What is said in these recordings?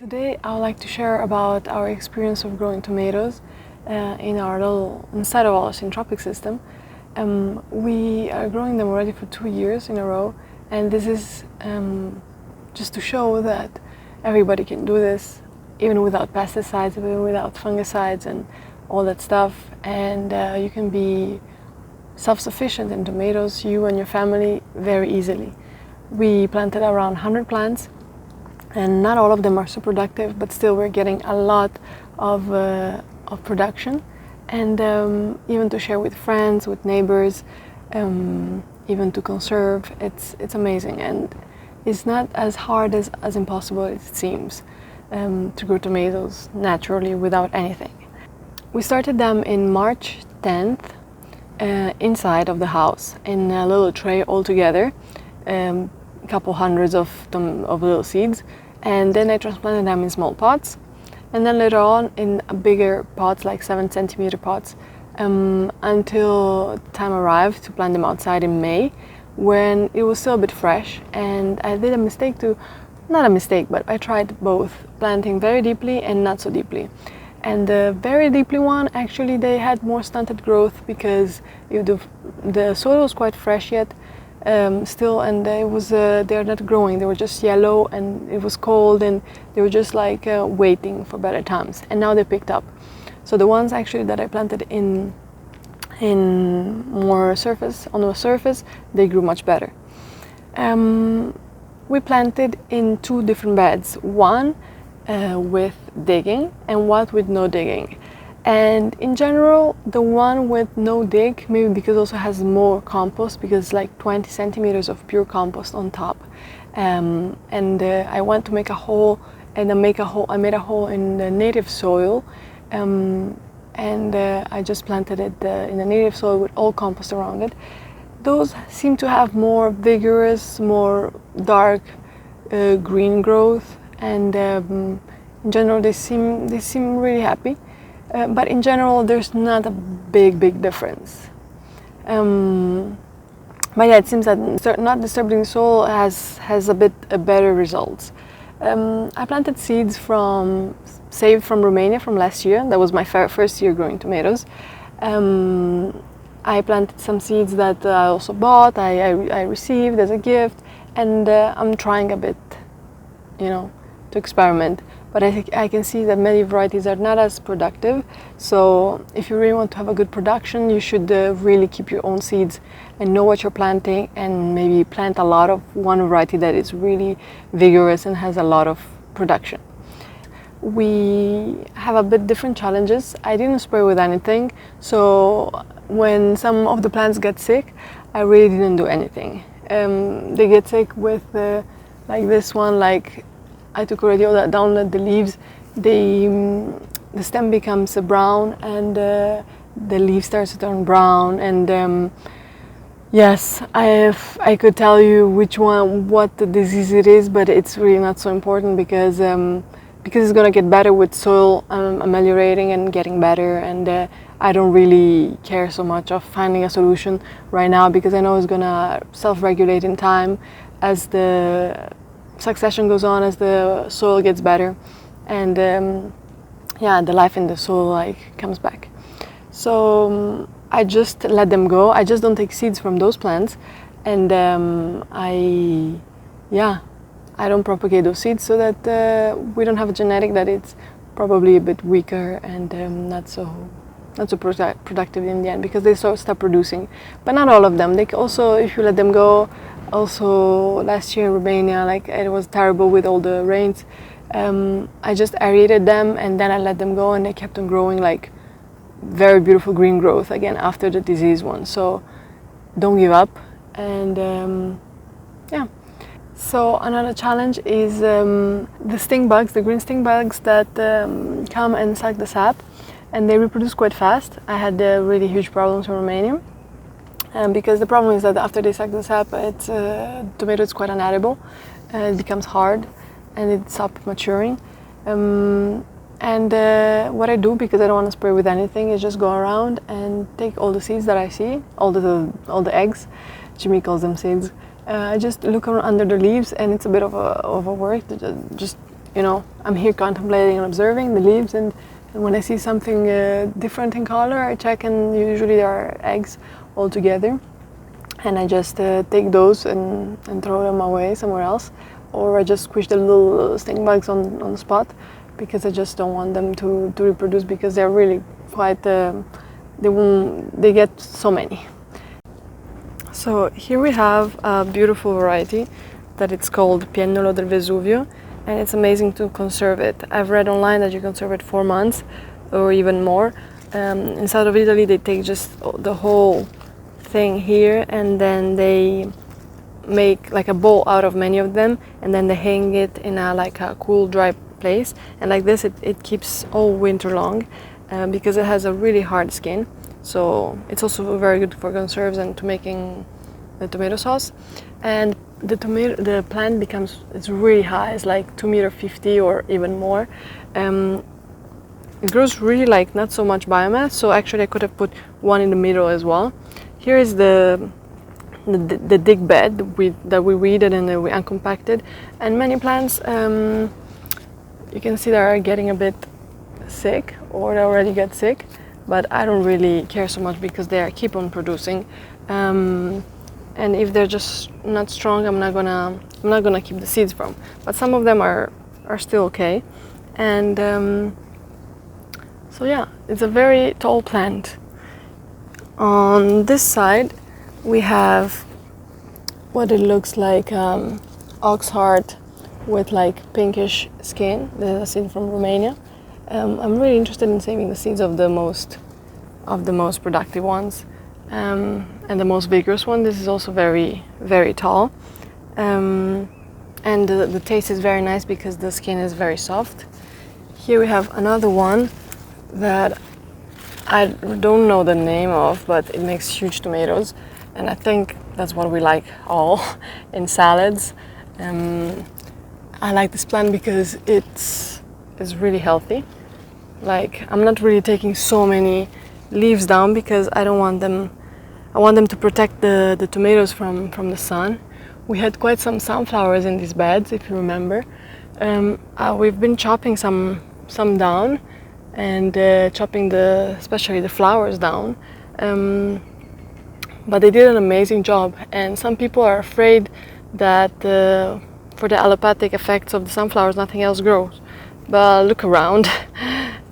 Today I would like to share about our experience of growing tomatoes inside of our syntropic system. We are growing them already for 2 years in a row, and this is just to show that everybody can do this even without pesticides, even without fungicides and all that stuff, and you can be self-sufficient in tomatoes, you and your family, very easily. We planted around 100 plants, and not all of them are super productive, but still we're getting a lot of production, and even to share with friends, with neighbors, even to conserve. It's amazing, and it's not as hard as impossible as it seems to grow tomatoes naturally without anything. We started them in March 10th inside of the house in a little tray all together, a couple hundreds of little seeds, and then I transplanted them in small pots, and then later on in bigger pots, like 7-centimeter pots, until time arrived to plant them outside in May, when it was still a bit fresh. And I did a mistake not a mistake, but I tried both, planting very deeply and not so deeply. And the very deeply one, actually they had more stunted growth because the soil was quite fresh yet still, and they're not growing. They were just yellow, and it was cold, and they were just like waiting for better times. And now they picked up. So the ones actually that I planted on the surface, they grew much better. We planted in 2 different beds, one with digging and one with no digging. And in general, the one with no dig, maybe because it also has more compost, because it's like 20 centimeters of pure compost on top. I went to make a hole, and I made a hole in the native soil, I just planted it in the native soil with all compost around it. Those seem to have more vigorous, more dark green growth, and in general they seem really happy. But in general, there's not a big difference. But yeah, it seems that not disturbing the soil has a bit better results. I planted seeds saved from Romania from last year. That was my first year growing tomatoes. I planted some seeds that I also bought, I received as a gift, and I'm trying a bit, to experiment. But I can see that many varieties are not as productive. So if you really want to have a good production, you should really keep your own seeds and know what you're planting, and maybe plant a lot of one variety that is really vigorous and has a lot of production. We have a bit different challenges. I didn't spray with anything, so when some of the plants get sick, I really didn't do anything. They get sick with like this one, like I took already all that down, the leaves, the stem becomes brown, and the leaf starts to turn brown, and yes, I could tell you what the disease it is, but it's really not so important, because it's gonna get better with soil ameliorating and getting better, and I don't really care so much of finding a solution right now, because I know it's gonna self-regulate in time as the succession goes on, as the soil gets better, and the life in the soil comes back. So I just let them go. I just don't take seeds from those plants, and I don't propagate those seeds, so that we don't have a genetic that it's probably a bit weaker and not so productive in the end, because they stop producing. But not all of them. They also, if you let them go. Also last year in Romania, it was terrible with all the rains. I just aerated them, and then I let them go, and they kept on growing like very beautiful green growth again after the disease one. So don't give up, and So another challenge is the sting bugs, the green sting bugs that come and suck the sap, and they reproduce quite fast. I had really huge problems in Romania. Because the problem is that after they suck the sap, tomato is quite unedible. It becomes hard, and it stops maturing. What I do, because I don't want to spray with anything, is just go around and take all the seeds that I see, all the eggs. Jimmy calls them seeds. I just look under the leaves, and it's a bit of a work to just you know, I'm here contemplating and observing the leaves, and when I see something different in color, I check, and usually there are eggs all together, and I just take those and throw them away somewhere else, or I just squish the little stink bugs on the spot, because I just don't want them to reproduce, because they're really quite, they get so many. So here we have a beautiful variety that it's called Piennolo del Vesuvio, and it's amazing to conserve it. I've read online that you conserve it 4 months or even more. In south of Italy, they take just the whole thing here, and then they make like a bowl out of many of them, and then they hang it in a cool, dry place. And like this, it keeps all winter long, because it has a really hard skin. So it's also very good for conserves and to making the tomato sauce. And the plant it's really high. It's like 2.50 meters or even more. It grows really like not so much biomass. So actually, I could have put one in the middle as well. Here is the dig bed that we weeded and that we uncompacted. And many plants, you can see they are getting a bit sick, or they already get sick. But I don't really care so much, because they keep on producing. And if they're just not strong, I'm not gonna keep the seeds from. But some of them are still okay. And so yeah, it's a very tall plant. On this side, we have what it looks like, Oxheart with like pinkish skin. This is a seed from Romania. I'm really interested in saving the seeds of the most productive ones, and the most vigorous one. This is also very, very tall, and the taste is very nice because the skin is very soft. Here we have another one that I don't know the name of, but it makes huge tomatoes, and I think that's what we like all in salads. I like this plant because it's really healthy. Like, I'm not really taking so many leaves down because I don't want them. I want them to protect the tomatoes from the sun. We had quite some sunflowers in these beds, if you remember. We've been chopping some down, and chopping especially the flowers down. But they did an amazing job, and some people are afraid that for the allopathic effects of the sunflowers, nothing else grows. But look around.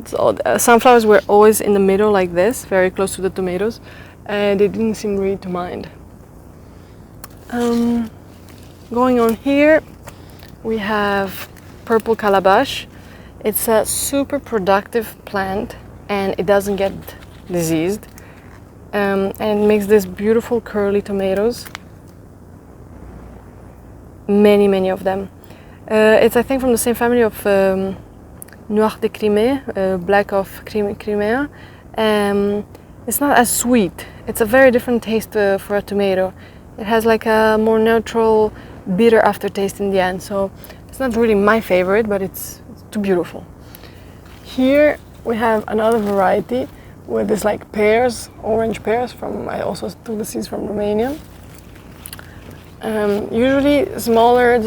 So sunflowers were always in the middle like this, very close to the tomatoes, and they didn't seem really to mind. Going on here, we have purple calabash. It's a super productive plant, and it doesn't get diseased, and it makes these beautiful curly tomatoes. Many of them. It's, I think, from the same family of Noir de Crimée, black of Crimea. It's not as sweet. It's a very different taste for a tomato. It has like a more neutral, bitter aftertaste in the end. So it's not really my favorite, but it's too beautiful. Here we have another variety with this like pears, orange pears I also took the seeds from Romania. Usually the smaller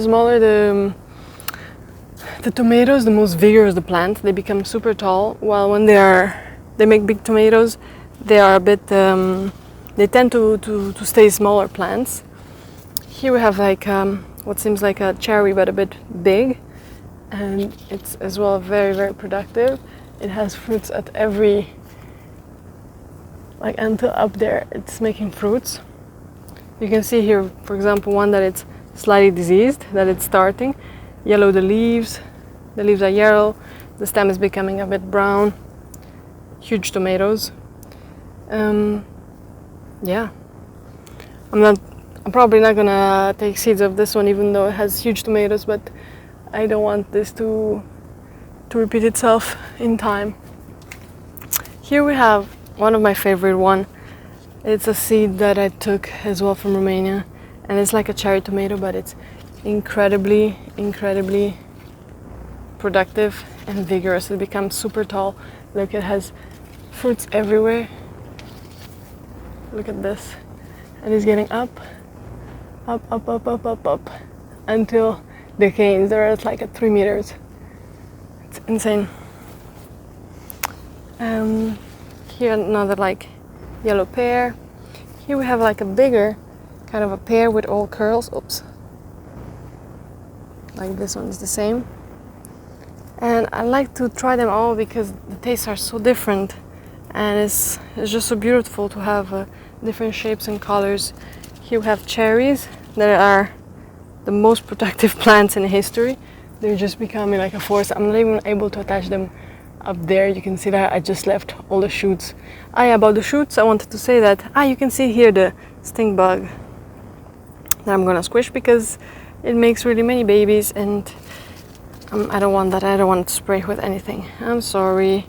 the tomatoes, the most vigorous the plant. They become super tall, while when they make big tomatoes, they are a bit, they tend to stay smaller plants. Here we have like what seems like a cherry, but a bit big, and it's as well very productive. It has fruits at every, like until up there, it's making fruits. You can see here, for example, one that it's slightly diseased, that it's starting. Yellow the leaves are yellow, the stem is becoming a bit brown. Huge tomatoes. Yeah. I'm probably not gonna take seeds of this one, even though it has huge tomatoes, but I don't want this to repeat itself in time. Here we have one of my favorite one. It's a seed that I took as well from Romania, and it's like a cherry tomato, but it's incredibly productive and vigorous. It becomes super tall. Look, it has fruits everywhere. Look at this. And it's getting up until the canes. They're at like at 3 meters. It's insane. Here another like yellow pear. Here we have like a bigger kind of a pear with all curls. Oops. Like this one is the same. And I like to try them all because the tastes are so different, and it's just so beautiful to have different shapes and colors. Here we have cherries that are the most productive plants in history. They're just becoming like a forest. I'm not even able to attach them up there. You can see that I just left all the shoots. About the shoots, I wanted to say that you can see here the stink bug that I'm gonna squish because it makes really many babies, and I don't want that. I don't want to spray with anything. I'm sorry.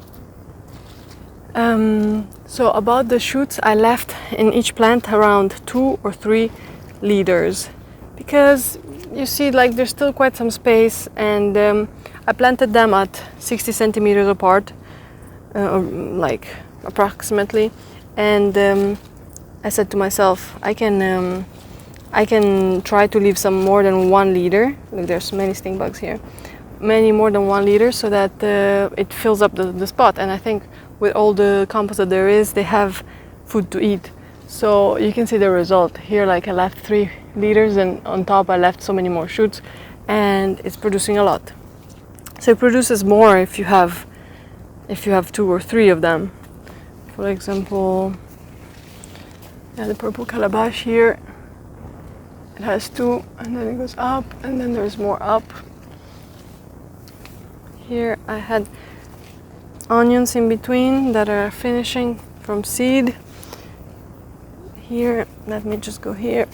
So about the shoots, I left in each plant around 2 or 3 liters because you see like there's still quite some space, and I planted them at 60 centimeters apart, like approximately, and I said to myself, I can try to leave some more than 1 liter. Look, there's many stink bugs here. Many more than 1 liter, so that it fills up the spot. And I think with all the compost that there is, they have food to eat. So you can see the result here. Like I left 3 liters, and on top I left so many more shoots, and it's producing a lot. So it produces more if you have 2 or 3 of them. For example, the purple calabash here, it has 2, and then it goes up, and then there's more up. Here I had onions in between that are finishing from seed. Here, let me just go here.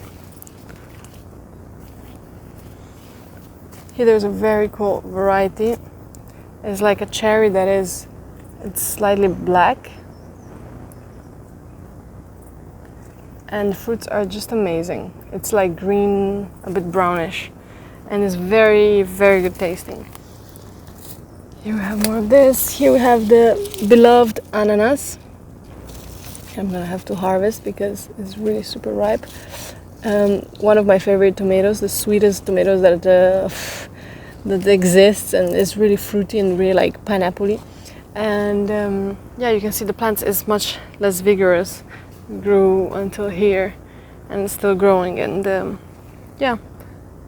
Here there's a very cool variety. It's like a cherry that it's slightly black. And the fruits are just amazing. It's like green, a bit brownish, and it's very, very good tasting. Here we have more of this. Here we have the beloved ananas. I'm gonna have to harvest because it's really super ripe. One of my favorite tomatoes, the sweetest tomatoes that exists, and it's really fruity and really like pineapple-y. And you can see the plant is much less vigorous. Grew until here, and it's still growing. And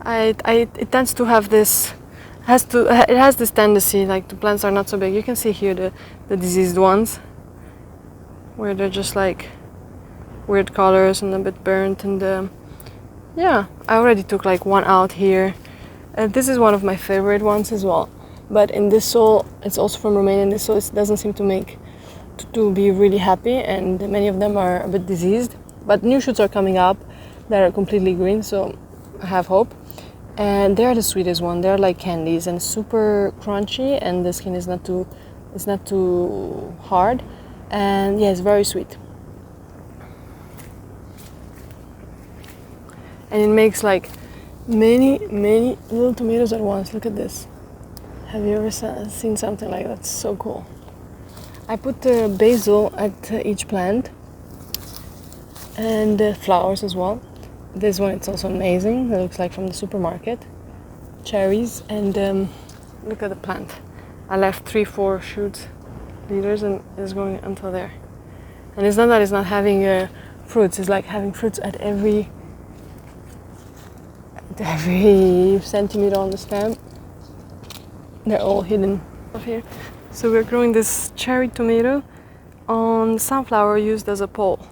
it tends to have this. It has this tendency, like the plants are not so big. You can see here the diseased ones, where they're just like weird colors and a bit burnt. And I already took like 1 out here. This is one of my favorite ones as well. But in this soil, it's also from Romania. In this soil, it doesn't seem to be really happy, and many of them are a bit diseased. But new shoots are coming up that are completely green, so I have hope. And they're the sweetest one. They're like candies and super crunchy, and the skin is not too hard, and it's very sweet. And it makes like many little tomatoes at once. Look at this. Have you ever seen something like that? It's so cool. I put basil at each plant, and flowers as well. This one, it's also amazing. It looks like from the supermarket. Cherries, and look at the plant. I left 3-4 shoots, leaders, and it's going until there. And it's not that it's not having fruits. It's like having fruits at every centimeter on the stem. They're all hidden up here. So we're growing this cherry tomato on sunflower used as a pole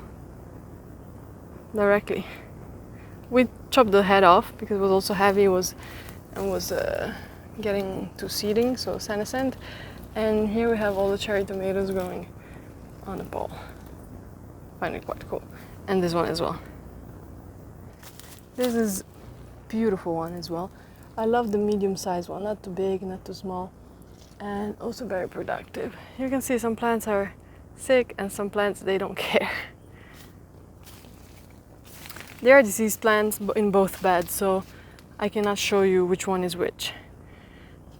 directly. We chopped the head off because it was also heavy. It was getting to seeding, so senescent. And here we have all the cherry tomatoes growing on the pole. I find it quite cool. And this one as well. This is beautiful one as well. I love the medium-sized one, not too big, not too small, and also very productive. You can see some plants are sick and some plants, they don't care. There are diseased plants in both beds, so I cannot show you which one is which.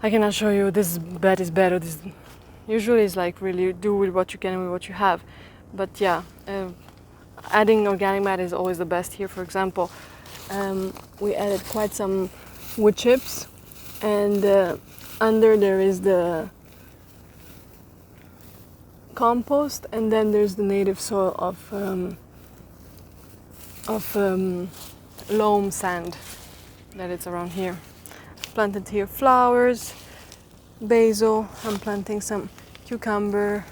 I cannot show you this bed is better. This usually is like really do with what you can and with what you have. But adding organic matter is always the best. Here, for example, we added quite some wood chips, and under there is the compost, and then there's the native soil of loam sand that it's around here. Planted here flowers, basil. I'm planting some cucumber.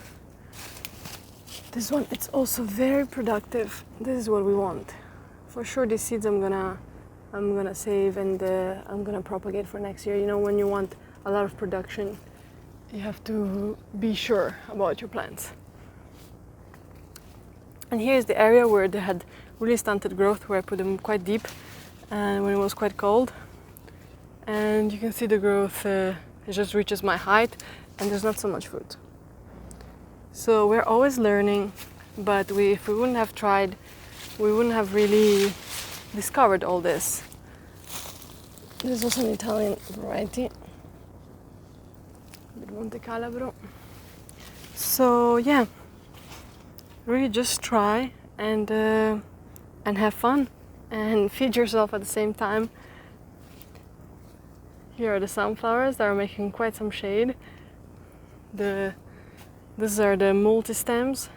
This one, it's also very productive. This is what we want. For sure, these seeds I'm gonna save, and I'm gonna propagate for next year. You know, when you want a lot of production, you have to be sure about your plants. And here's the area where they had really stunted growth, where I put them quite deep, and when it was quite cold. And you can see the growth, it just reaches my height, and there's not so much fruit. So we're always learning, but if we wouldn't have tried, we wouldn't have really discovered all this. There's also an Italian variety, Monte Calabro. So yeah, really just try and have fun and feed yourself at the same time. Here are the sunflowers that are making quite some shade. These are the multi-stems.